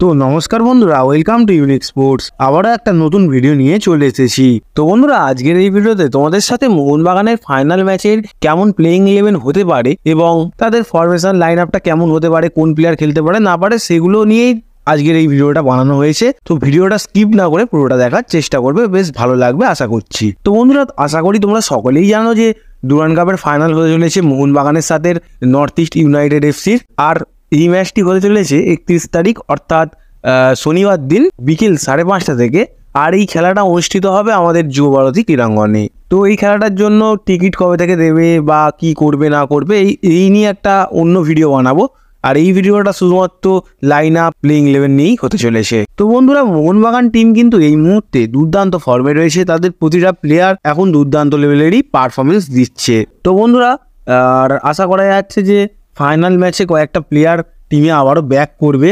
তো নমস্কার বন্ধুরা, ওয়েলকাম টু ইউনিক স্পোর্টস। আবারও একটা নতুন ভিডিও নিয়ে চলে এসেছি। তো বন্ধুরা, আজকের এই ভিডিওতে তোমাদের সাথে মোহনবাগানের ফাইনাল ম্যাচের কেমন প্লেইং 11 হতে পারে এবং তাদের ফরমেশন লাইন আপটা কেমন হতে পারে, কোন প্লেয়ার খেলতে পারে না পারে, সেগুলো নিয়েই আজকের এই ভিডিওটা বানানো হয়েছে। তো ভিডিওটা স্কিপ না করে পুরোটা দেখার চেষ্টা করবে, বেশ ভালো লাগবে আশা করছি। তো বন্ধুরা, আশা করি তোমরা সকলেই জানো যে ডুরান্ড কাপের ফাইনাল হতে চলেছে মোহনবাগানের সাথে নর্থ ইস্ট ইউনাইটেড এফসির। আর এই ম্যাচটি হতে চলেছে 31 তারিখ অর্থাৎ শনিবার দিন বিকেল 5:30 থেকে। আর এই খেলাটা অনুষ্ঠিত হবে আমাদের যুবভারতী ক্রীড়াঙ্গনে। তো এই খেলাটার জন্য টিকিট কবে থেকে দেবে বা কি করবে না করবে এই নিয়ে একটা অন্য ভিডিও বানাবো। আর এই ভিডিওটা শুধুমাত্র লাইন আপ প্লেইং 11 নিয়েই হতে চলেছে। তো বন্ধুরা, মোহনবাগান টিম কিন্তু এই মুহূর্তে দুর্দান্ত ফর্মে রয়েছে। তাদের প্রতিটা প্লেয়ার এখন দুর্দান্ত লেভেলেরই পারফরমেন্স দিচ্ছে। তো বন্ধুরা, আর আশা করা যাচ্ছে যে ফাইনাল ম্যাচে কয়েকটা প্লেয়ার টিমে আবারও ব্যাক করবে,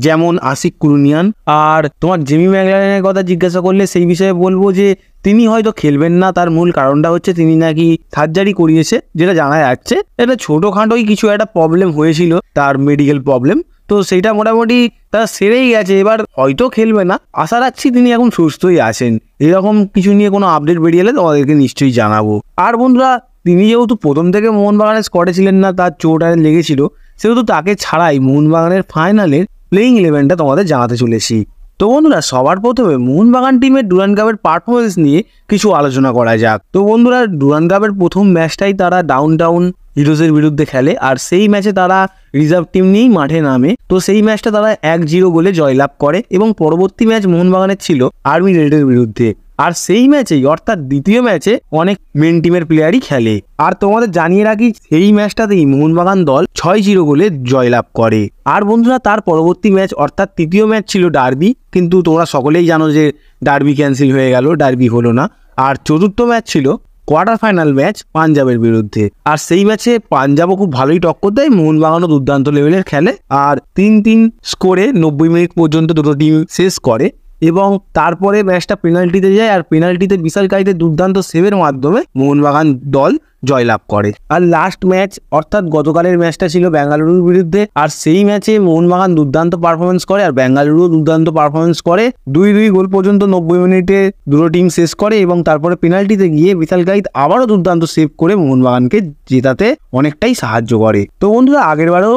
যেমন আশিক কুরুনিয়ান। আর তোমার জেমি ম্যাকলারেনের কথা জিজ্ঞাসা করলে সেই বিষয়ে বলবো যে তিনি হয়তো খেলবেন না। তার মূল কারণটা হচ্ছে তিনি নাকি সার্জারি করিয়েছে, যেটা জানা যাচ্ছে। এটা ছোটোখাটোই কিছু একটা প্রবলেম হয়েছিল, তার মেডিকেল প্রবলেম। তো সেইটা মোটামুটি তার সেরেই গেছে, এবার হয়তো খেলবে না। আশা রাখছি তিনি এখন সুস্থই আছেন। এরকম কিছু নিয়ে কোনো আপডেট বেরিয়ে এলে তোমাদেরকে নিশ্চয়ই জানাবো। আর বন্ধুরা, তিনি যেহেতু প্রথম থেকে মোহনবাগানের স্কোয়াডে ছিলেন না, তার চোট লেগেছিল, সেহেতু তাকে ছাড়াই মোহনবাগানের ফাইনালের প্লেইং 11টা তোমাদের জানাতে চলেছি। তো বন্ধুরা, সবার প্রথমে মোহনবাগান টিমের ডুরান্ড কাপের পারফরমেন্স নিয়ে কিছু আলোচনা করা যাক। তো বন্ধুরা, ডুরান্ড কাপের প্রথম ম্যাচটাই তারা ডাউন হিরোজের বিরুদ্ধে খেলে, আর সেই ম্যাচে তারা রিজার্ভ টিম নিয়েই মাঠে নামে। তো সেই ম্যাচটা তারা 1-0 গোলে জয়লাভ করে এবং পরবর্তী ম্যাচ মোহনবাগানের ছিল আর্মি রেডের বিরুদ্ধে। আর সেই ম্যাচেই অর্থাৎ দ্বিতীয় ম্যাচে অনেক মেন টিমের প্লেয়ারই খেলে। আর তোমাদের জানিয়ে রাখি, সেই ম্যাচটাতেই মোহনবাগান দল 6-0 গোলে জয়লাভ করে। আর বন্ধুরা, তার পরবর্তী ম্যাচ অর্থাৎ তৃতীয় ম্যাচ ছিল ডার্বি, কিন্তু তোমরা সকলেই জানো যে ডার্বি ক্যান্সেল হয়ে গেল, ডার্বি হলো না। আর চতুর্থ ম্যাচ ছিল কোয়ার্টার ফাইনাল ম্যাচ পাঞ্জাবের বিরুদ্ধে। আর সেই ম্যাচে পাঞ্জাবও খুব ভালোই টক্কর দেয়, মোহনবাগানও দুর্দান্ত লেভেলের খেলে। আর 3-3 স্কোরে 90 মিনিট পর্যন্ত দুটো টিম শেষ করে এবং তারপরে ম্যাচটা পেনাল্টিতে যায়। আর পেনাল্টিতে বিশাল কাইতে দুর্দান্ত সেভের মাধ্যমে মোহনবাগান দল জয়লাভ করে। আর লাস্ট ম্যাচ অর্থাৎ গতকালের ম্যাচটা ছিল বেঙ্গালুরুর বিরুদ্ধে। আর সেই ম্যাচে মোহনবাগান দুর্দান্ত পারফরমেন্স করে আর বেঙ্গালুরু দুর্দান্ত পারফরমেন্স করে। 2-2 গোল পর্যন্ত 90 মিনিটে দুটো টিম শেষ করে এবং তারপরে পেনাল্টিতে গিয়ে বিশাল কাইত আবারও দুর্দান্ত সেভ করে মোহনবাগানকে জেতাতে অনেকটাই সাহায্য করে। তো বন্ধুরা, আগেরবারও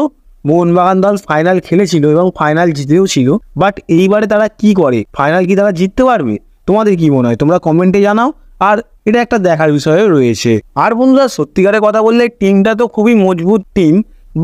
মোহনবাগান দল ফাইনাল খেলেছিল এবং ফাইনাল জিতেও ছিল, বাট এইবারে তারা কি করে, ফাইনাল কি তারা জিততে পারবে? তোমাদের কি মনে হয় তোমরা কমেন্টে জানাও। আর এটা একটা দেখার বিষয় রয়েছে। আর বন্ধুরা, সত্যিকারের কথা বললে টিমটা তো খুবই মজবুত টিম,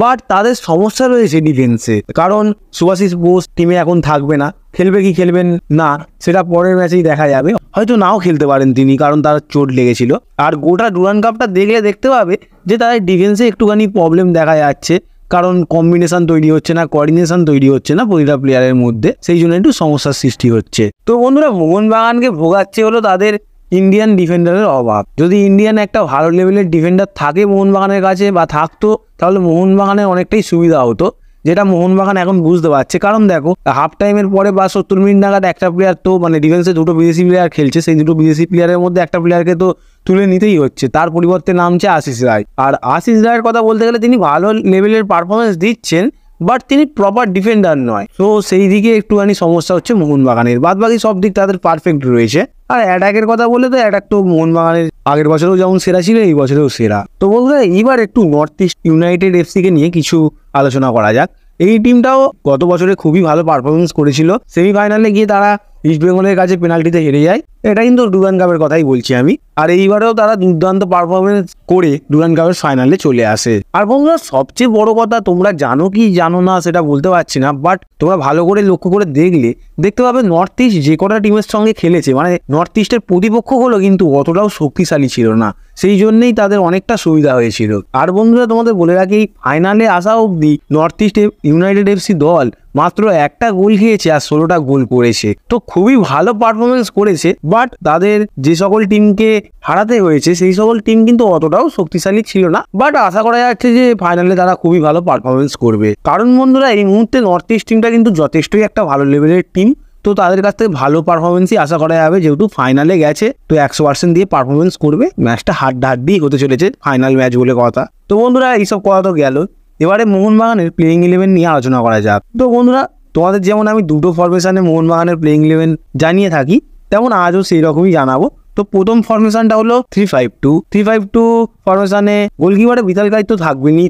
বাট তাদের সমস্যা রয়েছে ডিফেন্সে। কারণ সুভাশিস বোস টিমে এখন থাকবে না, খেলবে কি খেলবেন না সেটা পরের ম্যাচেই দেখা যাবে। হয়তো নাও খেলতে পারেন তিনি, কারণ তার চোট লেগেছিল। আর গোটা ডুরান্ড কাপটা দেখলে দেখতে পাবে যে তাদের ডিফেন্সে একটুখানি প্রবলেম দেখা যাচ্ছে, কারণ কম্বিনেশন তৈরি হচ্ছে না, কোঅর্ডিনেশন তৈরি হচ্ছে না প্রতিটা প্লেয়ারের মধ্যে, সেই জন্য একটু সমস্যার সৃষ্টি হচ্ছে। তো বন্ধুরা, মোহনবাগানকে ভোগাচ্ছে হলো তাদের ইন্ডিয়ান ডিফেন্ডারের অভাব। যদি ইন্ডিয়ান একটা ভালো লেভেলের ডিফেন্ডার থাকে মোহনবাগানের কাছে বা থাকতো, তাহলে মোহনবাগানের অনেকটাই সুবিধা হতো, যেটা মোহনবাগান এখন বুঝতে পারছে। কারণ দেখো, হাফ টাইমের পরে বা 70 মিনিট নাগাদ একটা প্লেয়ার তো ডিফেন্সে দুটো বিদেশি প্লেয়ার খেলছে, সেই দুটো বিদেশি প্লেয়ারের মধ্যে একটা প্লেয়ারকে তো তুলে নিতেই হচ্ছে। তার পরিবর্তে নামছে আশিস রায়। আর আশিস রায়ের কথা বলতে গেলে তিনি ভালো লেভেলের পারফরমেন্স দিচ্ছেন, বাট তিনি প্রপার ডিফেন্ডার নয়। তো সেই দিকে একটুখানি সমস্যা হচ্ছে মোহনবাগানের। বাদ বাকি সব দিক তাদের পারফেক্ট রয়েছে। আর অ্যাটাকের কথা বললে তো অ্যাটাক তো মোহনবাগানের আগের বছরেও যেমন সেরা ছিল, এই বছরেও সেরা। তো বন্ধুরা, এইবার একটু নর্থ ইস্ট ইউনাইটেড এফসিকে নিয়ে কিছু আলোচনা করা যাক। এই টিমটাও গত বছরে খুবই ভালো পারফরমেন্স করেছিল। সেমিফাইনালে গিয়ে তারা ইস্ট বেঙ্গলের কাছে পেনাল্টিতে হেরে যায়। এটা কিন্তু ডুরান্ড কাপের কথাই বলছি আমি। আর এইবারেও তারা দুর্দান্ত পারফরমেন্স করে ডুরান্ড কাপের ফাইনালে চলে আসে। আর বন্ধুরা, সবচেয়ে বড় কথা, তোমরা জানো কি জানো না সেটা বলতে পারছি না, বাট তোমরা ভালো করে লক্ষ্য করে দেখলে দেখতে পাবে নর্থ ইস্ট যে কটা টিমের সঙ্গে খেলেছে, নর্থ ইস্টের প্রতিপক্ষগুলো কিন্তু অতটাও শক্তিশালী ছিল না, সেই জন্যই তাদের অনেকটা সুবিধা হয়েছিল। আর বন্ধুরা, তোমাদের বলে রাখি, ফাইনালে আসা অবধি নর্থ ইস্ট ইউনাইটেড এফসি দল মাত্র একটা গোল খেয়েছে আর 16টা গোল করেছে। তো খুবই ভালো পারফরমেন্স করেছে, বাট তাদের যে সকল টিমকে হারাতে হয়েছে সেই সকল টিম কিন্তু অতটাও শক্তিশালী ছিল না। বাট আশা করা যাচ্ছে যে ফাইনালে তারা খুবই ভালো পারফরমেন্স করবে। কারণ বন্ধুরা, এই মুহূর্তে নর্থ ইস্ট টিমটা কিন্তু যথেষ্টই একটা ভালো লেভেলের টিম। তো তাদের কাছ থেকে ভালো পারফরমেন্সই আশা করা যাবে, যেহেতু ফাইনালে গেছে। তো 100% দিয়ে পারফরমেন্স করবে। ম্যাচটা হাড্ডাহাড্ডি হতে চলেছে, ফাইনাল ম্যাচ বলে কথা। তো বন্ধুরা, এইসব কথা তো গেল, এবারে মোহনবাগানের প্লেইং 11 নিয়ে আলোচনা করা যাক। তো বন্ধুরা, তোমাদের যেমন আমি দুটো ফরমেশনে মোহনবাগানের প্লেইং 11 জানিয়ে থাকি, তেমন আজও সেই রকমই জানাবো। তো প্রথম ফরমেশনটা হলো 3-5-2 ফরমেশনে গোলকিপারে বিশাল কাইত তো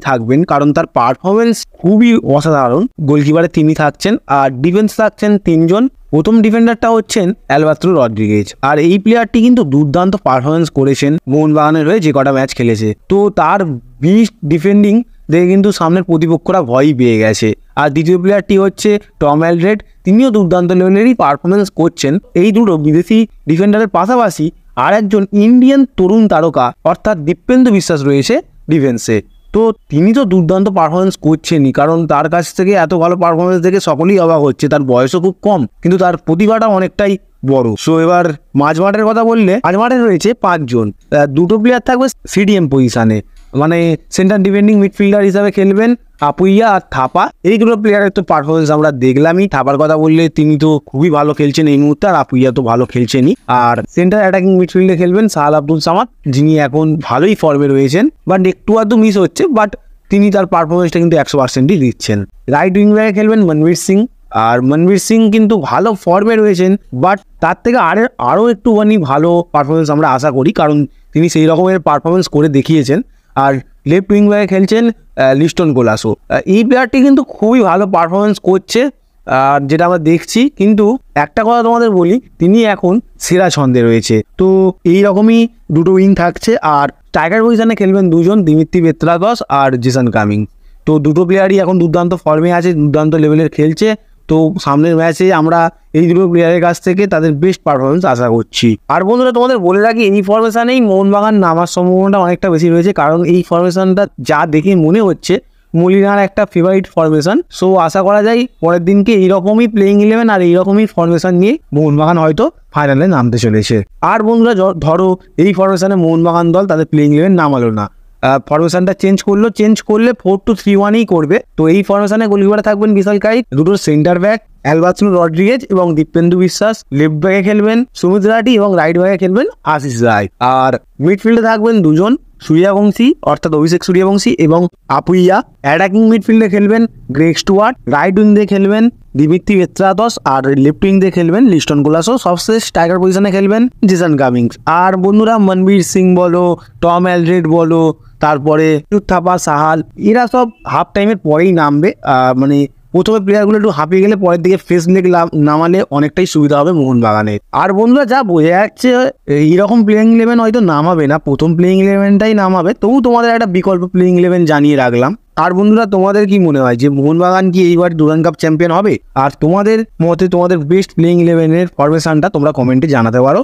থাকবেন, কারণ তার পারফরমেন্স খুবই অসাধারণ। গোলকিপারে তিনি থাকছেন, আর ডিফেন্স থাকছেন 3 জন। প্রথম ডিফেন্ডারটা হচ্ছেন অ্যালবার্তো রড্রিগেজ, আর এই প্লেয়ারটি কিন্তু দুর্দান্ত পারফরমেন্স করেছেন মোহনবাগানের হয়ে যে কটা ম্যাচ খেলেছে। তো তার বিস্ট ডিফেন্ডিং দেখে কিন্তু সামনের প্রতিপক্ষরা ভয়ই পেয়ে গেছে। আর দ্বিতীয় প্লেয়ারটি হচ্ছে টম অ্যালড্রেড, তিনিও দুর্দান্ত লেভেলেরই পারফরমেন্স করছেন। এই দুটো বিদেশি ডিফেন্ডারের পাশাপাশি আর একজন ইন্ডিয়ান তরুণ তারকা অর্থাৎ দীপেন্দু বিশ্বাস রয়েছে ডিফেন্সে। তো তিনি তো দুর্দান্ত পারফরমেন্স করছেনই, কারণ তার কাছ থেকে এত ভালো পারফরমেন্স দেখে সকলেই অবাক হচ্ছে। তার বয়সও খুব কম, কিন্তু তার প্রতিভাটা অনেকটাই বড়। সো এবার মাঝমাঠের কথা বললে, মাঝমাঠে রয়েছে 5 জন। দুটো প্লেয়ার থাকবে সিডিএম পজিশনে, মানে সেন্টার ডিফেন্ডিং মিডফিল্ডার হিসাবে খেলবেন আপুইয়া আর থাপা। এই দুটো প্লেয়ারের তো পারফরমেন্স আমরা দেখলামই। থাপার কথা বললে তিনি তো খুবই ভালো খেলছেন এই মুহূর্তে, আর আপুইয়া তো ভালো খেলছেনই। আর সেন্টার অ্যাটাকিং মিডফিল্ডে খেলবেন সাহাল আব্দুল সামাদ, যিনি এখন ভালোই ফর্মে রয়েছেন, বাট একটু আধটু মিস হচ্ছে, বাট তিনি তার পারফরমেন্সটা কিন্তু 100%ই দিচ্ছেন। রাইট উইং ব্যাকে খেলবেন মনবীর সিং, আর মনবীর সিং কিন্তু ভালো ফর্মে রয়েছেন, বাট তার থেকে আরও একটুখানি ভালো পারফরমেন্স আমরা আশা করি, কারণ তিনি সেই রকমের পারফরমেন্স করে দেখিয়েছেন। আর লেফট উইং ব্যাকে খেলছেন লিস্টন কোলাসো। এই প্লেয়ারটি কিন্তু খুবই ভালো পারফরমেন্স করছে, আর যেটা আমরা দেখছি। কিন্তু একটা কথা তোমাদের বলি, তিনি এখন সেরা ছন্দে রয়েছে। তো এই রকমই দুটো উইং থাকছে, আর স্ট্রাইকার পজিশনে খেলবেন 2 জন, দিমিত্রি পেত্রাকস আর জেসন কামিং। তো দুটো প্লেয়ারই এখন দুর্দান্ত ফর্মে আছে, দুর্দান্ত লেভেলের খেলছে। তো সামনের ম্যাচে আমরা এই দুটো প্লেয়ারের কাছ থেকে তাদের বেস্ট পারফরমেন্স আশা করছি। আর বন্ধুরা তোমাদের বলে রাখি, এই ফরমেশনেই মোহনবাগান নামার সম্ভাবনাটা অনেকটা বেশি রয়েছে, কারণ এই ফরমেশনটা যা দেখে মনে হচ্ছে মলিনার একটা ফেভারিট ফরমেশন। সো আশা করা যায় পরের দিনকে এইরকমই প্লেইং 11 আর এইরকমই ফরমেশন নিয়ে মোহনবাগান হয়তো ফাইনালে নামতে চলেছে। আর বন্ধুরা ধরো এই ফরমেশনে মোহনবাগান দল তাদের প্লেইং 11 নামালো না, ফরমেশনটা চেঞ্জ করলে 4-2-3-1ই করবে। তো এই ফরমেশনে গোলকিপারে থাকবেন বিশাল কাইত, দুটো সেন্টার ব্যাক অ্যালবার্তো রড্রিগেজ এবং দীপেন্দু বিশ্বাস, লেফট ব্যাকে খেলবেন সুমিত রাঠি এবং রাইট ব্যাকে খেলবেন আশিস রায়। আর মিডফিল্ডে থাকবেন 2 জন, সূর্যবংশী অর্থাৎ অভিষেক সূর্যবংশী এবং আপুইয়া। অ্যাটাকিং মিডফিল্ডে খেলবেন গ্রেগ স্টুয়ার্ট, রাইট উইং দিয়ে খেলবেন দিমিত্রি পেত্রাকস, আর লেফট উইং দিয়ে খেলবেন লিস্টন কোলাসো। সবশেষ স্ট্রাইকার পজিশনে খেলবেন জেসন কামিংস। আর বন্ধুরা মনবীর সিং বলো, টম অ্যালড্রেড বলো, তারপরে থাপা, সাহাল, এরা সব হাফ টাইমের পরেই নামবে। মানে প্রথমে প্লেয়ারগুলো একটু হাঁপিয়ে গেলে পরের দিকে ফ্রেশ লেগ নামালে অনেকটাই সুবিধা হবে মোহনবাগানের। আর বন্ধুরা যা বোঝা যাচ্ছে এইরকম প্লেইং 11 হয়তো নামাবে না, প্রথম প্লেইং 11টাই নামাবে। তবু তোমাদের একটা বিকল্প প্লেইং 11 জানিয়ে রাখলাম। আর বন্ধুরা তোমাদের কি মনে হয় যে মোহনবাগান কি এইবার ডুরান্ড কাপ চ্যাম্পিয়ন হবে? আর তোমাদের মতে তোমাদের বেস্ট প্লেইং 11 এর ফরমেশনটা তোমরা কমেন্টে জানাতে পারো।